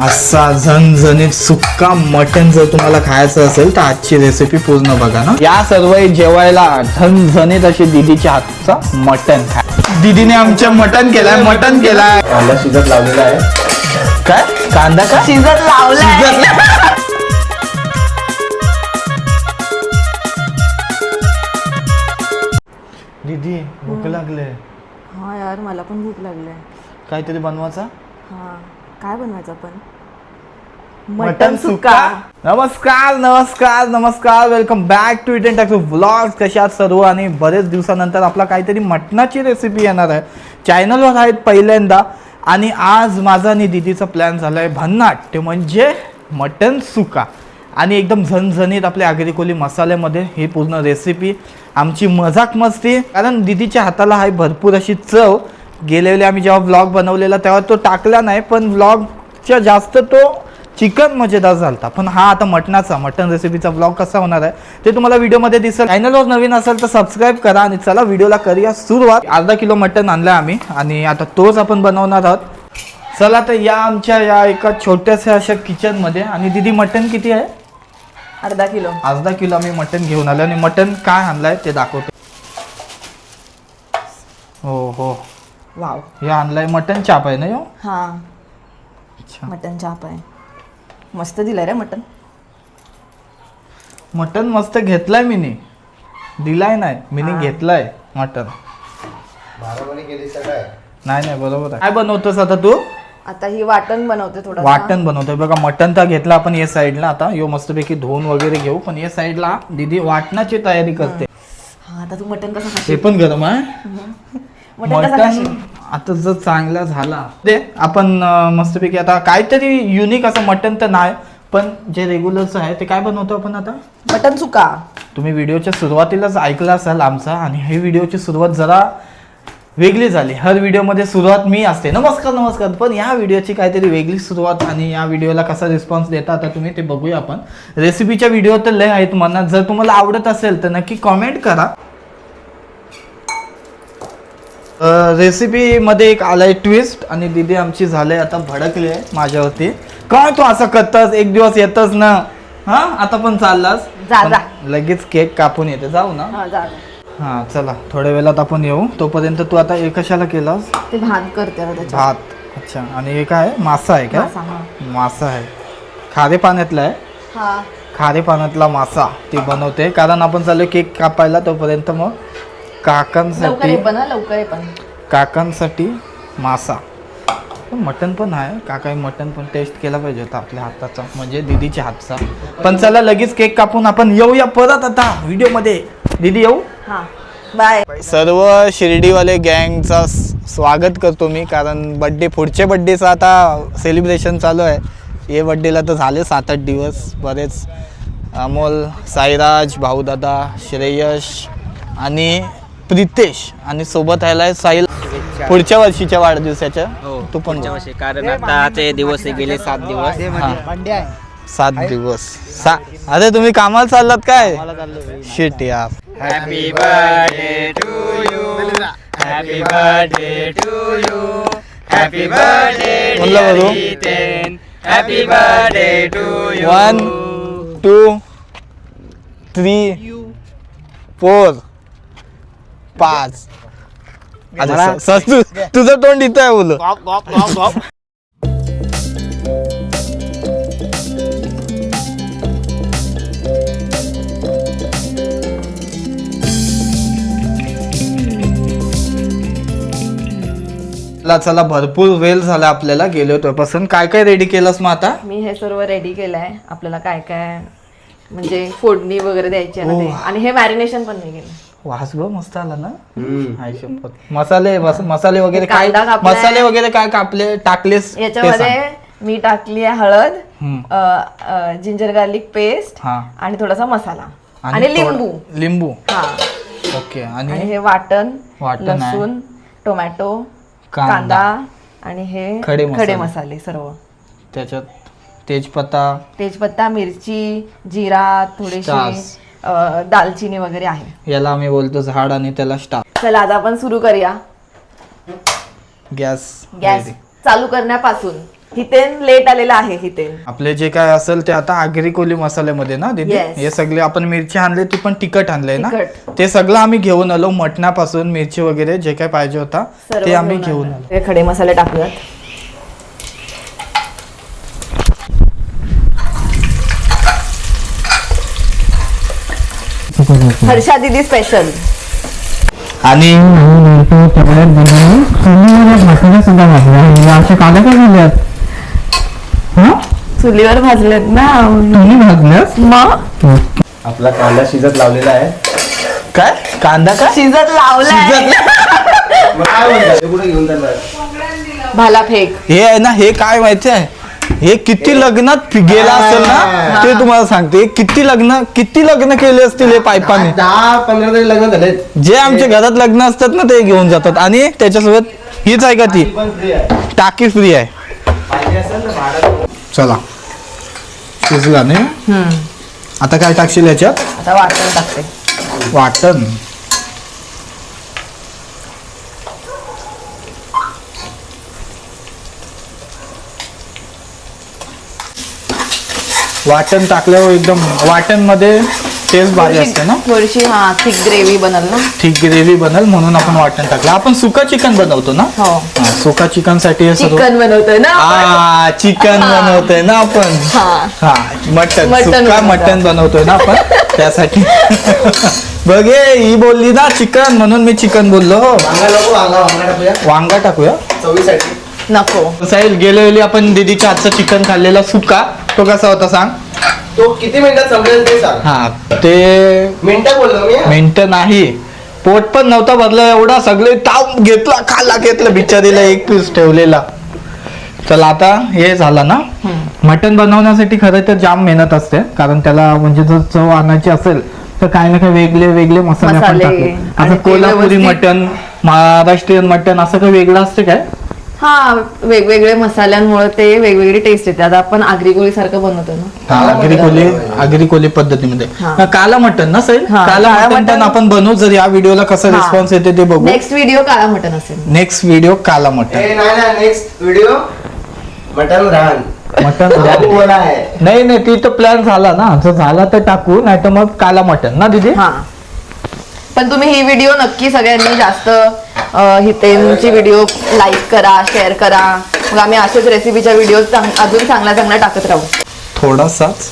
असा झणझणीत सुक्का मटन जर तुम्हाला खायचं असेल तर आजची रेसिपी पूर्ण बघा ना. या सर्व जेवायला झणझणीत अशी दीदीच्या हातचा मटन खा. दीदीने आमच्या मटन केलाय कांदा शिजत लावलेला आहे. काय कांदा का शिजत लावलाय. दीदी भूक लागले. हा यार मला पण भूक लागले. काहीतरी बनवायचा. हा काय बनवायचं पण मटन सुक्का. नमस्कार welcome back to it and tax vlogs. कशा सर्व आणि बरेच दिवसानंतर आपला काहीतरी मटणाची रेसिपी येणार आहे. चॅनलवर आहेत पहिल्यांदा आणि आज माझा आणि दीदीचा प्लॅन झाला आहे भन्नाट, ते म्हणजे मटन सुक्का आणि एकदम झणझणीत आपल्या आगरी कोली मसाल्यामध्ये ही पूर्ण रेसिपी. आमची मजाक मस्ती, कारण दीदीच्या हाताला आहे भरपूर अशी चव. गेलेले आम्ही जेव्हा व्लॉग बनवलेला तेव्हा तो टाकला नाही, पण व्लॉगच्या जास्त तो चिकन मजेदार झालता. पण हा आता मटन रेसिपीचा व्लॉग कसा होणार आहे ते तुम्हाला व्हिडिओमध्ये दिसेल. चॅनलवर नवीन असेल तर सबस्क्राईब करा आणि चला व्हिडिओला करूया सुरुवात. अर्धा किलो मटन आणलं आम्ही आणि आता तोच आपण बनवणार आहोत. चला तर या आमच्या या एका छोट्याशा अशा किचनमध्ये. आणि दीदी मटन किती आहे? अर्धा किलो आम्ही मटन घेऊन आलो आणि मटन काय आणलाय ते दाखवतो. हो वाव. हे आणलाय मटन चाप आहे ना यो. हा अच्छा, मटन चाप आहे. मस्त दिलाय रे मटन. मटन मस्त घेतलाय मीनी, दिलाय नाही मीनी घेतलाय मटन. नाही बरोबर आहे. काय बनवतोस आता तू? आता ही वाटण बनवते थोडं. वाटण बनवतोय बघा. मटन तर घेतलं आपण या साईडला. आता यो मस्तपैकी धुवून वगैरे घेऊ, पण या साईडला दीदी वाटणाची तयारी करते. हा आता तू मटन कसं ते खाशील? पण गरम आहे मटन कसं मटन. खाशील? आता जर चांगला झाला ते आपण मस्तपैकी आता काहीतरी युनिक असं मटन तर नाही, पण जे रेग्युलरचं आहे ते काय बनवतो आपण आता? मटन सुक्का. तुम्ही व्हिडिओच्या सुरुवातीलाच ऐकला असाल आमचा, आणि ही व्हिडिओची सुरुवात जरा वेगळी झाली. हर व्हिडिओमध्ये सुरुवात मी असते नमस्कार, पण या व्हिडिओची काहीतरी वेगळी सुरुवात. आणि या व्हिडिओला कसा रिस्पॉन्स देता आता तुम्ही ते बघूया आपण. रेसिपीच्या व्हिडिओ तर लय आहेत म्हणा. जर तुम्हाला आवडत असेल तर नक्की कॉमेंट करा. रेसिपीमध्ये एक आलाय ट्विस्ट, आणि दीदी आमची झालंय आता भडकली आहे माझ्यावरती. काय तू असं करतास, एक दिवस येतच ना. हा आता पण चाललास, जा. लगेच केक कापून येते. जाऊ ना. हा जा. हा चला थोड्या वेळात आपण येऊ. तोपर्यंत तू आता हे कशाला केलास? ते भात करते ना त्याच्यात. भात. अच्छा. आणि हे काय मासा आहे का? मासा, हा. मासा आहे. खारे पाण्यातला आहे. हा खारे पाण्यातला मासा ती बनवते, कारण आपण चालू केक कापायला. तोपर्यंत मग लवकर ये पण. काकांसाठी मासा. मटन पण आहे. काका मटन पण टेस्ट केला पाहिजे होता आपल्या हाताचा, म्हणजे दीदीच्या हातचा. पण चला लगेच केक कापून आपण येऊया परत आता व्हिडिओमध्ये. दीदी येऊ. हा बाय. सर्व शिर्डीवाले गँगचा स्वागत करतो मी, कारण पुढच्या बड्डेचं आता सेलिब्रेशन चालू आहे. हे बड्डेला तर झाले 7-8 दिवस बरेच. अमोल, साईराज, भाऊदादा, श्रेयश आणि प्रितेश, आणि सोबत राहिलाय साहिल. पुढच्या वर्षीच्या वाढदिवसाच्या. तू पण कारण आताचे दिवस गेले 7 दिवस. 7 दिवस. अरे तुम्ही कामाला चाललात काय? शिट यार. Happy birthday to you, happy birthday to you, happy birthday म्हणलं बघू. Happy birthday to you. 1 2 3 4 5. तुझं तोंड इथं आहे बोल. चला भरपूर वेळ झाला आपल्याला गेलो तेव्हापासून. काय काय रेडी केलंस मग आता? मी हे सर्व रेडी केलंय. आपल्याला काय काय म्हणजे फोडणी वगैरे द्यायची आहे ना ते. आणि हे मॅरिनेशन पण मी केलं. वास बघ मस्त आला ना. हाय शपथ. मसाले वगैरे काय? कांदा कापलाय. मसाले वगैरे काय कापले टाकलेस? याच्यामध्ये मी टाकली आहे हळद, जिंजर गार्लिक पेस्ट हा. आणि थोडासा मसाला आणि लिंबू. हा. ओके. आणि आणि हे वाटण वाटण आहे. लसूण, टोमॅटो, कांदा कांदा आणि हे खडे मसाले सर्व. त्याच्यात तेजपत्ता, मिरची, जिरा, थोडीशी स्टार्स. दालचिनी वगैरे आहे. याला आम्ही बोलतो झाड आणि त्याला स्टार. चला आता आपण सुरू करूया. गॅस गॅस चालू करण्यापासून हितेन लेट आलेला आहे हितेन. आपले जे काय असेल ते आता आगरी कोली मसाल्यामध्ये ना दीदी. Yes. हे सगळे आपण मिरची आणले ती पण तिखट आणले ना. तिखट. ते सगळं आम्ही घेऊन आलो मटणापासून मिरची वगैरे जे काय पाहिजे होता सर्व ते आम्ही घेऊन आलो. हे खडे मसाले टाकूयात. हर्षा दीदी स्पेशल. आणि चुलीवर भाजलेत ना मग. आपला कांदा शिजत लावलेला आहे. काय कांदा काय शिजत लावलाय. मग काय बोलतात ते कुठे घेऊन जाणार? भाला फेक. हे आहे ना हे काय माहिती आहे हे किती लग्नात गेला असेल ना ते तुम्हाला सांगते हे किती लग्न केले असतील हे पायपाने 10-15 तरी लग्न झाले. जे आमच्या घरात लग्न असतात ना ते घेऊन जातात. आणि त्याच्यासोबत हीच आहे का ती पण फ्री आहे. टाकी फ्री आहे. पाहिजे असेल ना भाडं. चला शिजला नाही. आता काय टाकशील याच्यात आता वाटण टाकते. वाटण. वाटण टाकल्यावर एकदम वाटण मध्ये टेस्ट भारी असते ना. थोडीशी थिक ग्रेव्ही बनल ना. ठीक ग्रेव्ही बनल म्हणून आपण वाटण टाकलं. आपण सुका चिकन बनवतो ना. हो सुका चिकन साठी हे सर्व चिकन बनवतोय ना आपण. चिकन बनवतोय ना आपण. हा मटन मटण सुका बनवतो. मटन बनवतोय ना आपण त्यासाठी. बघे ही बोलली ना चिकन म्हणून मी चिकन बोललो. वांगा नको, वांगा टाकूया वांगा टाकूया चवीसाठी. नको. साहिल गेल्या वेळी आपण दीदीच्या हातचा चिकन खाल्लेला सुका तो कसा होता सांग. तो किती मिनिटात संपेल ते सांग. हा ते मिनिटं बोललो मी. मिनिटं नाही पोट पण नव्हता भरला एवढा सगळे ताव घेतला खाला घेतलं बिचारीला एक पीस ठेवलेला. चला आता हे झालं ना. मटण बनवण्यासाठी खरं तर जाम मेहनत असते कारण त्याला म्हणजे जर चव आणायची असेल तर काही ना काही वेगळे मसाले आपण मसाले टाकले. आणि आता ते कोल्हापुरी व्यवस्थित- मटण महाराष्ट्रीयन मटण असं काही वेगळं असते काय. हा वेगवेगळे मसाल्यांमुळे ते वेगवेगळी टेस्ट येते. आता आपण आगरी कोळी सारखं बनवतो ना. आगरी कोली पद्धतीमध्ये हा. काला मटण ना सर. हा, काला काळं मटण पण मटण. आपण बनवू जर या व्हिडिओला कसा हा. रिस्पॉन्स येते ते बघू. नेक्स्ट व्हिडिओ काळा मटण असेल. नेक्स्ट व्हिडिओ काला मटण. नाही नेक्स्ट व्हिडिओ मटन रान. मटण बोला आहे. नाही ती तो प्लॅन झाला ना जर झाला तर टाकू नाही तर मग काला मटण ना दीदी. हा पण तुम्ही ही व्हिडिओ नक्की सगळ्यांनी जास्त हितेनची व्हिडिओ लाईक करा शेअर करा. मग आम्ही असेच रेसिपीच्या व्हिडिओ अजून चांगल्या टाकत राहू. थोडासाच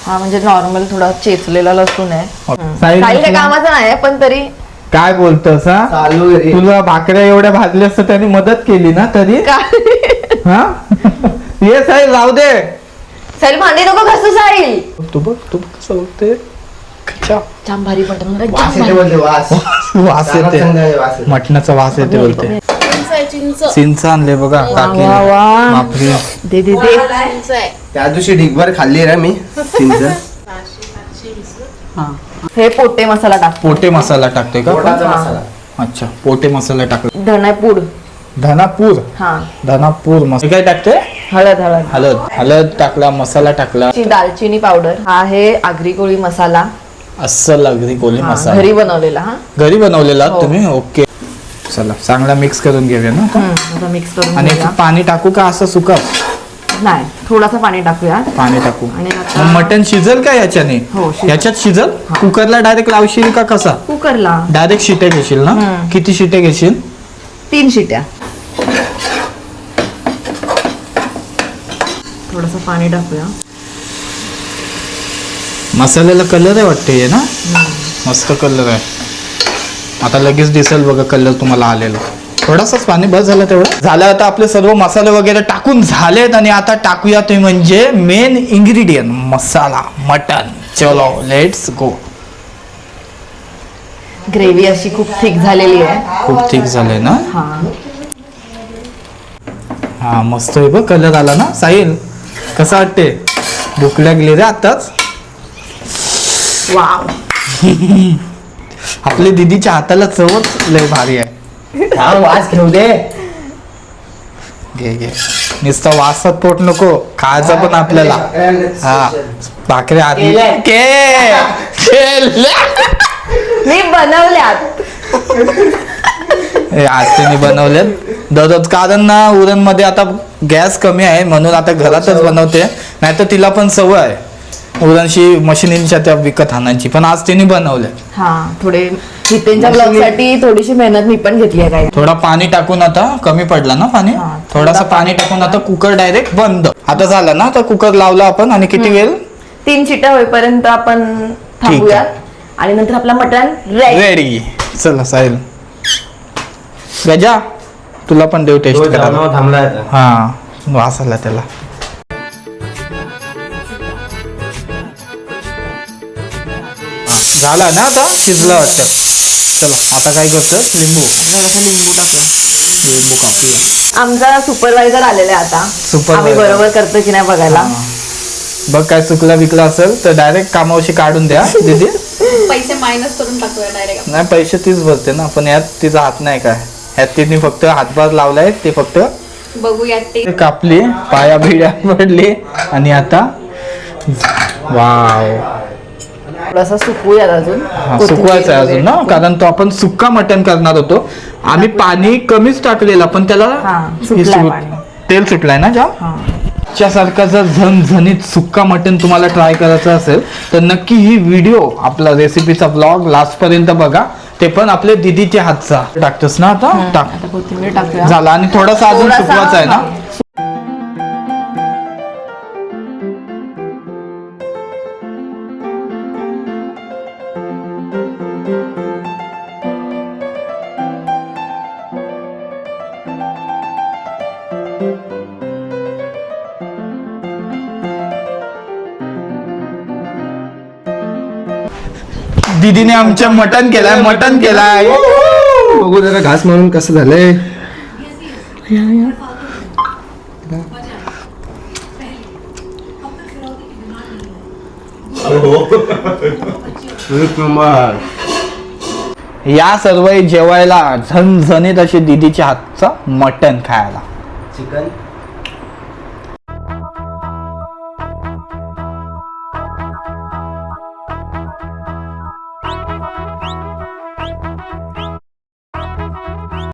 हा म्हणजे नॉर्मल थोडा चेचलेला लसूण आहे. साहिल काही काय कामाचं नाही पण तरी काय बोलतोस हा. चालू आहे रे. तुला भाकऱ्या एवढ्या भाजल्या असतं त्यांनी मदत केली ना तरी. काय हा ये साहिल राहू दे. साहिल भांडी नको घासू साहिल. तू बघ कसं बघते. जाम भारी मटण वास येते बोलते वास. वास येते वास येते. मटणाचा वास येते बोलते. चिंच आणले बघा टाकले. वा, वा. बापरे. दे त्या दिवशी ढिगभर खाल्ली रे मी चिंच. हे पोटे मसाला टाक. पोटे मसाला टाकतोय का. पोटाचा मसाला. अच्छा पोटे मसाला टाकला. धनापूड. धनापूर हा मसाला काय टाकते. हळद हळद टाकला मसाला टाकला. दालचिनी पावडर. हा आहे आगरी कोळी मसाला. अस्सल आगरी कोली हा, मसाला घरी बनवलेला. हा घरी बनवलेला हो. तुम्ही. ओके चला चांगला मिक्स करून घेऊया ना. आता मिक्स करून आणि घेऊया. पाणी टाकू का असं सुका नाही थोडासा पाणी टाकूया. पाणी टाकू. आणि आता- मग मटण शिजल का याच्याने. हो, शिजेल. याच्यात शिजल. कुकरला डायरेक्ट लावशील का कसा. कुकरला डायरेक्ट शिट्या घेशील ना. किती शिट्या घेशील. 3 शिट्या. थोडस पाणी टाकूया. मसाल्याला कलर आहे वाटते हे ना. मस्त कलर आहे. आता लगेच दिसेल बघा कलर तुम्हाला आलेला. थोडासाच पाणी बस झालं तेवढं झालं. आता आपले सर्व मसाले वगैरे टाकून झालेत आणि आता टाकूया ते म्हणजे मेन इन्ग्रेडियंट मसाला मटन. चलो लेट्स गो. ग्रेव्ही अशी खूप थिक झालेली आहे. खूप थिक झालंय ना. हा हा मस्त आहे बघ कलर आला ना. साहिल कसं वाटते. भूक लागली रे आताच. वाव. आपल्या दीदीच्या हाताला चवच लय भारी आहे. वास घेऊ दे. घे नुसता वासात पोट नको खायचं पण आपल्याला. हा भाकऱ्या आधी मी बनवल्यात. आज त्यांनी बनवल्यात दररोज, कारण ना उरणमध्ये आता गॅस कमी आहे म्हणून आता घरातच बनवते, नाही तर तिला पण सवय आहे उरणशी मशिनींच्या त्या विकत आणायची, पण आज तिने बनवले. हा थोडे हितेंच्या ब्लॉग साठी थोडीशी मेहनत मी पण घेतली आहे काय. थोडा पाणी टाकून, आता कमी पडला ना पाणी, हा, थोडासा पाणी टाकून आता कुकर डायरेक्ट बंद. आता झालं ना, आता कुकर लावला आपण आणि किती वेळ 3 शिट्या होईपर्यंत आपण थांबूयात आणि नंतर आपला मटण रेडी. रेडी. चला साहिल, गजा तुला पण देऊ टेस्ट करायला. थांबला आता. हा वास आला त्याला. झाला ना, आता शिजलं वाटतं. चला आता काय करतो, लिंबू कापूया. आमचा सुपरवायझर आलेला आहे आता. Supervisor. आम्ही बरोबर करतो की नाही बघायला. बघ काय चुकला विकला असेल तर डायरेक्ट कामावशी काढून द्या दीदी. पैसे मायनस करून टाकूया डायरेक्ट. नाही पैसे तीच भरते ना, पण यात तिचा हात नाही काय, यात तिने फक्त हातभार लावलाय, ते फक्त बघूया ते. कापली, पाया भिड्या पडली आणि आता वाव. थोडासा सुकवूयात अजून. सुकवायचं आहे अजून ना, कारण तो आपण सुक्का मटण करणार होतो. आम्ही पाणी कमीच टाकलेलं, पण त्याला सुटलंय पाणी. तेल सुटलाय ना जाम. सारखा जर झणझणीत सुक्का मटण तुम्हाला ट्राय करायचं असेल तर नक्की ही व्हिडिओ, आपला रेसिपीचा ब्लॉग लास्ट पर्यंत बघा, ते पण आपल्या दीदीच्या हातचा. टाकतोस ना आता, टाक. आता कोथिंबीर टाकूया. झाला, आणि थोडासा अजून थोडासा, सुकवायचा आहे ना. दीदीने आमच्या मटण केलाय. बघू जरा घास म्हणून कसं झालंय. या सर्व जेवायला झणझणीत अशी दीदीच्या हातचा मटण खायला. चिकन